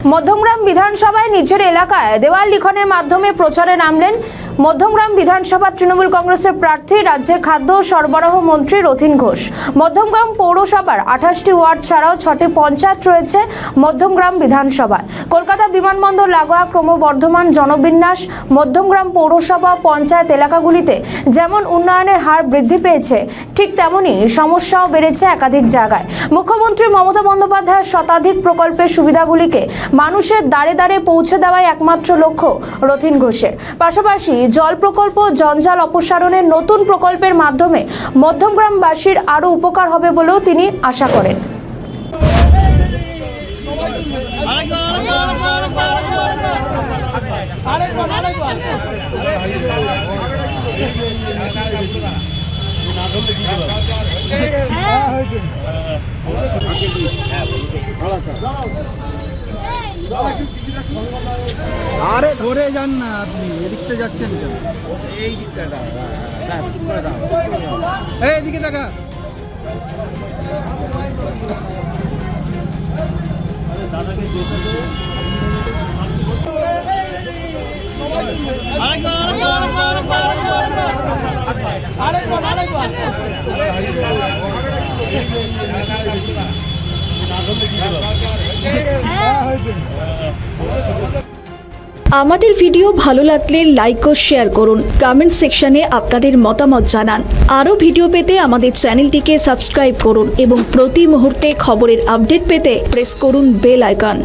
মধ্যমগ্রাম বিধানসভায় নিজের এলাকায় দেওয়াল লিখনের মাধ্যমে প্রচারে নামলেন মধ্যমগ্রাম বিধানসভা তৃণমূল কংগ্রেসের প্রার্থী রাজ্যের খাদ্য ও সরবরাহ মন্ত্রী রথীন ঘোষ। মধ্যমগ্রাম পৌরসভার 28টি ওয়ার্ড ছাড়াও 6টি পঞ্চায়েত রয়েছে মধ্যমগ্রাম বিধানসভায়। কলকাতা বিমানবন্দর লাগোয়া ক্রমবর্ধমান জনবিন্যাস মধ্যমগ্রাম পৌরসভা পঞ্চায়েত এলাকাগুলিতে যেমন উন্নয়নের হার বৃদ্ধি পেয়েছে, ঠিক তেমনি সমস্যাও বেড়েছে একাধিক জায়গায়। মুখ্যমন্ত্রী মমতা বন্দ্যোপাধ্যায়ের শতাধিক প্রকল্পের সুবিধাগুলিকে মানুষের দ্বারে দ্বারে পৌঁছে দেওয়াই একমাত্র লক্ষ্য রথীন ঘোষের। পাশাপাশি জল প্রকল্প, জঞ্জাল অপসারণের নতুন প্রকল্পের মাধ্যমে মধ্যমগ্রামবাসীর আরও উপকার হবে বলেও তিনি আশা করেন। আরে ধরে যান না, আপনি এদিকটা যাচ্ছেন কেন? এইদিকে দেখা। আমাদের ভিডিও ভালো লাগলে লাইক ও শেয়ার করুন, কমেন্ট সেকশনে আপনাদের মতামত জানান। আরও ভিডিও পেতে আমাদের চ্যানেলটিকে সাবস্ক্রাইব করুন এবং প্রতি মুহূর্তে খবরের আপডেট পেতে প্রেস করুন বেল আইকন।